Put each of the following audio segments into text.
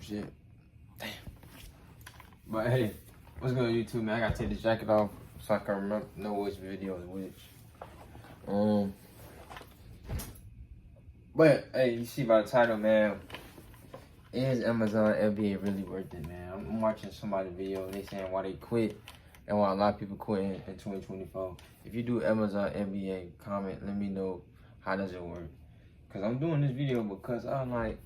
shit. Damn. But hey, what's good on YouTube, man? I gotta take this jacket off so I can know which video is which. But hey, you see by the title, man, is Amazon FBA really worth it, man? I'm watching somebody's video, they saying why they quit and why a lot of people quit in 2024. If you do Amazon FBA, comment, let me know how does it work. Cause I'm doing this video because I'm like,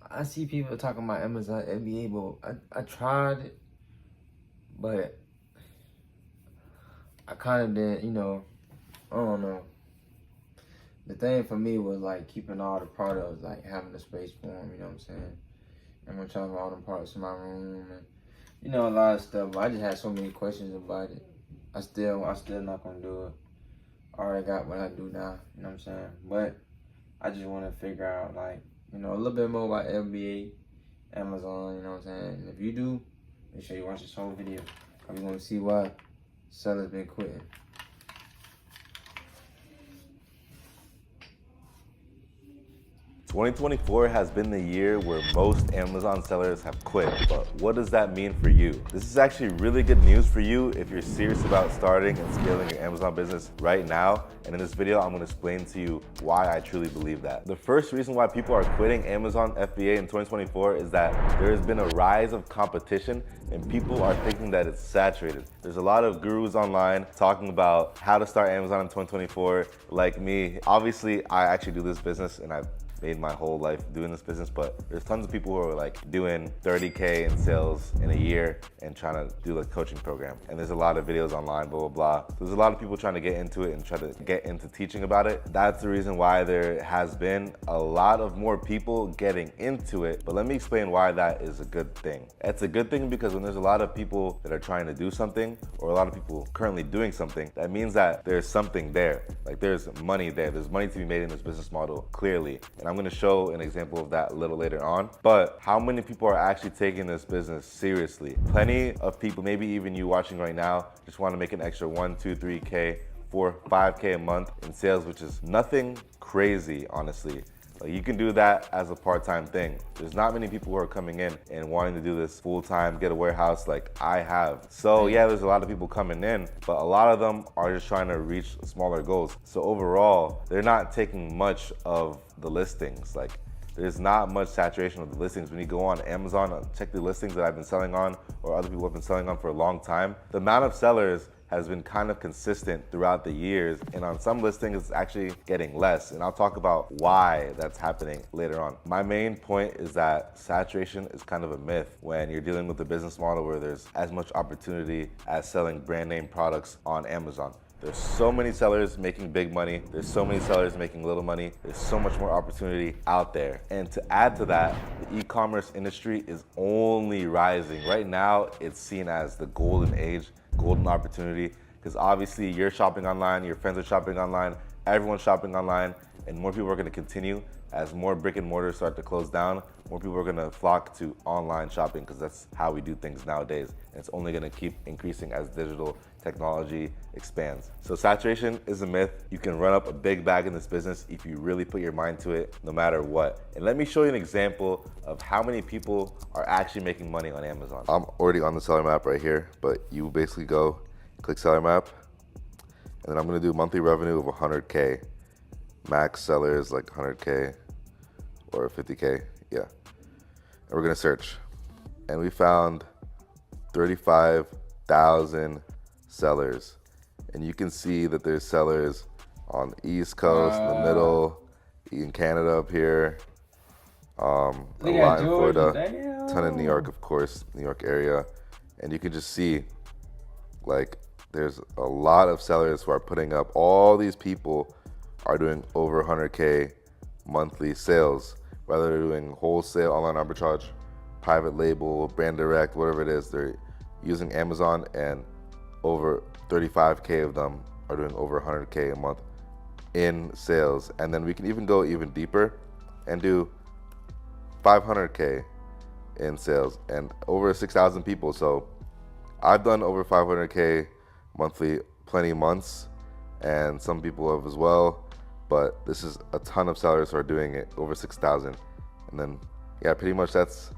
I see people talking about Amazon FBA, but I tried it, but I kind of didn't, you know, I don't know. The thing for me was like keeping all the products, like having a space for them, you know what I'm saying? I'm gonna talk about all the products in my room and, you know, a lot of stuff, but I just had so many questions about it. I still not gonna do it. I already got what I do now, you know what I'm saying? But I just wanna figure out, like, you know, a little bit more about FBA, Amazon, you know what I'm saying? And if you do, make sure you watch this whole video. I'm gonna see why sellers been quitting. 2024 has been the year where most Amazon sellers have quit, but what does that mean for you? This is actually really good news for you if you're serious about starting and scaling your Amazon business right now. And in this video, I'm gonna explain to you why I truly believe that. The first reason why people are quitting Amazon FBA in 2024 is that there has been a rise of competition and people are thinking that it's saturated. There's a lot of gurus online talking about how to start Amazon in 2024, like me. Obviously, I actually do this business and I've made my whole life doing this business, but there's tons of people who are like doing 30K in sales in a year and trying to do a coaching program. And there's a lot of videos online, blah, blah, blah. So there's a lot of people trying to get into it and try to get into teaching about it. That's the reason why there has been a lot of more people getting into it. But let me explain why that is a good thing. It's a good thing because when there's a lot of people that are trying to do something, or a lot of people currently doing something, that means that there's something there. Like there's money there. There's money to be made in this business model, clearly. And I'm gonna show an example of that a little later on. But how many people are actually taking this business seriously? Plenty of people, maybe even you watching right now, just wanna make an extra 1, 2, 3K, 4, 5K a month in sales, which is nothing crazy, honestly. Like you can do that as a part-time thing. There's not many people who are coming in and wanting to do this full-time, get a warehouse like I have. So yeah, there's a lot of people coming in, but a lot of them are just trying to reach smaller goals. So overall, they're not taking much of the listings. Like there's not much saturation of the listings. When you go on Amazon, check the listings that I've been selling on or other people have been selling on for a long time, the amount of sellers has been kind of consistent throughout the years, and on some listings it's actually getting less, and I'll talk about why that's happening later on. My main point is that saturation is kind of a myth when you're dealing with a business model where there's as much opportunity as selling brand name products on Amazon. There's so many sellers making big money. There's so many sellers making little money. There's so much more opportunity out there. And to add to that, the e-commerce industry is only rising. Right now, it's seen as the golden age, golden opportunity, because obviously you're shopping online, your friends are shopping online, everyone's shopping online, and more people are gonna continue. As more brick and mortar start to close down, more people are gonna flock to online shopping because that's how we do things nowadays. And it's only gonna keep increasing as digital technology expands. So saturation is a myth. You can run up a big bag in this business if you really put your mind to it, no matter what. And let me show you an example of how many people are actually making money on Amazon. I'm already on the seller map right here, but you basically go, click seller map, and then I'm gonna do monthly revenue of 100K. Max sellers like 100K or 50K, yeah. And we're gonna search. And we found 35,000 sellers. And you can see that there's sellers on the East Coast, the middle, in Canada up here, a lot in Florida, a ton in New York, of course, New York area. And you can just see, like, there's a lot of sellers who are putting up, all these people are doing over 100K monthly sales, whether they're doing wholesale, online arbitrage, private label, brand direct, whatever it is, they're using Amazon, and over 35K of them are doing over 100K a month in sales. And then we can even go even deeper and do 500K in sales and over 6,000 people. So I've done over 500K monthly plenty months, and some people have as well. But this is a ton of sellers who are doing it over 6,000. And then, yeah, pretty much that's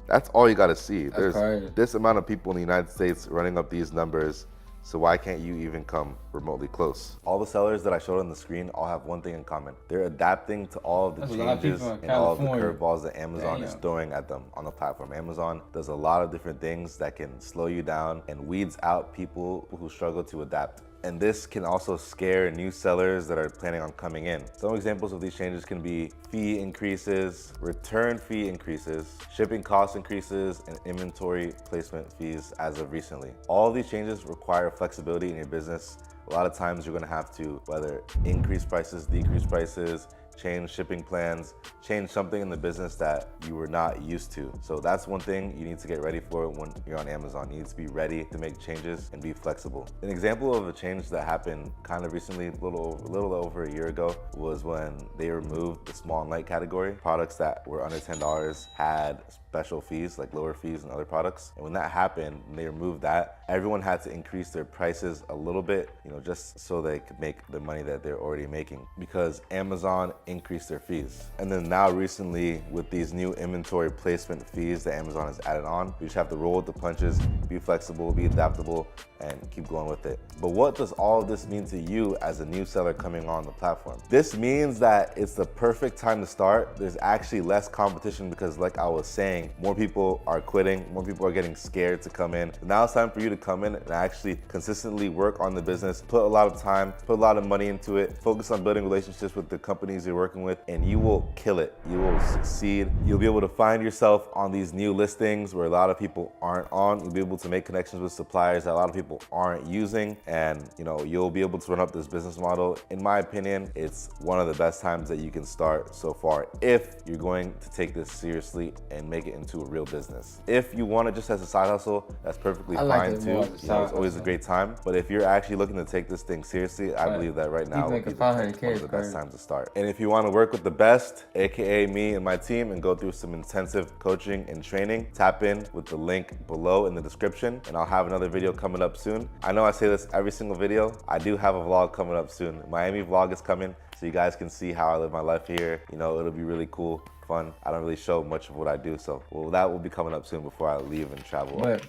That's all you got to see. That's crazy. This amount of people in the United States running up these numbers. So why can't you even come remotely close? All the sellers that I showed on the screen all have one thing in common. They're adapting to all of the changes and all of the curveballs that Amazon is throwing at them on the platform. Amazon does a lot of different things that can slow you down and weeds out people who struggle to adapt. And this can also scare new sellers that are planning on coming in. Some examples of these changes can be fee increases, return fee increases, shipping cost increases, and inventory placement fees as of recently. All of these changes require flexibility in your business. A lot of times you're gonna have to whether increase prices, decrease prices, change shipping plans, change something in the business that you were not used to. So that's one thing you need to get ready for when you're on Amazon. You need to be ready to make changes and be flexible. An example of a change that happened kind of recently, a little over a year ago, was when they removed the small and light category. Products that were under $10 had special fees, like lower fees than other products. And when that happened, when they removed that, everyone had to increase their prices a little bit, just so they could make the money that they're already making, because Amazon increased their fees. And then now recently, with these new inventory placement fees that Amazon has added on, you just have to roll with the punches, be flexible, be adaptable, and keep going with it. But what does all of this mean to you as a new seller coming on the platform? This means that it's the perfect time to start. There's actually less competition because, like I was saying, more people are quitting, more people are getting scared to come in. Now it's time for you to come in and actually consistently work on the business, put a lot of time, put a lot of money into it, focus on building relationships with the companies you're working with, and you will kill it. You will succeed. You'll be able to find yourself on these new listings where a lot of people aren't on. You'll be able to make connections with suppliers that a lot of people aren't using, and you'll be able to run up this business model. In my opinion, it's one of the best times that you can start so far if you're going to take this seriously and make it into a real business. If you want it just as a side hustle, that's perfectly fine too. It's always a great time. But if you're actually looking to take this thing seriously, I believe that right now would be one of the best times to start. And if you want to work with the best, aka me and my team, and go through some intensive coaching and training, tap in with the link below in the description, and I'll have another video coming up soon. I know I say this every single video. I do have a vlog coming up soon. Miami vlog is coming, so you guys can see how I live my life here. It'll be really cool, fun. I don't really show much of what I do, so that will be coming up soon before I leave and travel. But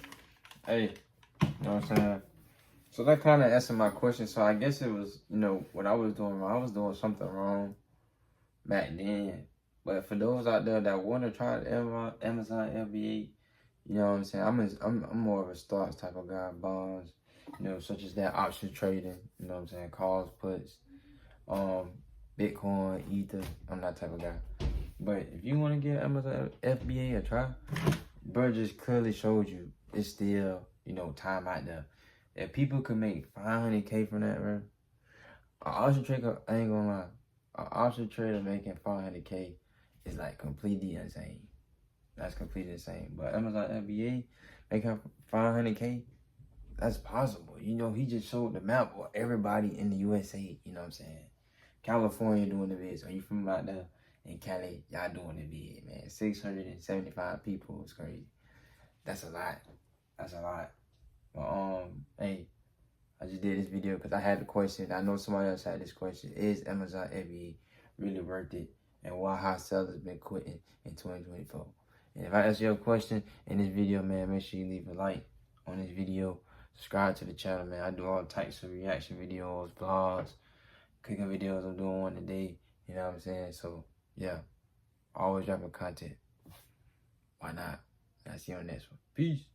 hey, you know what I'm saying? So that kind of answered my question. So I guess it was, what I was doing wrong. I was doing something wrong back then. But for those out there that want to try Amazon FBA, you know what I'm saying? I'm more of a stocks type of guy, bonds, such as that option trading, you know what I'm saying? Calls, puts, Bitcoin, Ether. I'm that type of guy. But if you want to give Amazon FBA a try, bro just clearly showed you it's still, time out there. If people could make $500K from that, bro, an option trader, I ain't gonna lie, an option trader making $500K is like completely insane. That's completely insane. But Amazon FBA making $500K, that's possible. He just showed the map for everybody in the USA, you know what I'm saying? California doing the biz. Are you from out there? In Cali, y'all doing the bid, man. 675 people is crazy. That's a lot. That's a lot. But hey, I just did this video because I had the question. I know somebody else had this question. Is Amazon FBA really worth it? And why have sellers been quitting in 2024? And if I answer your question in this video, man, make sure you leave a like on this video. Subscribe to the channel, man. I do all types of reaction videos, vlogs, cooking videos. I'm doing one today. You know what I'm saying? So yeah, always dropping content. Why not? I'll see you on the next one. Peace.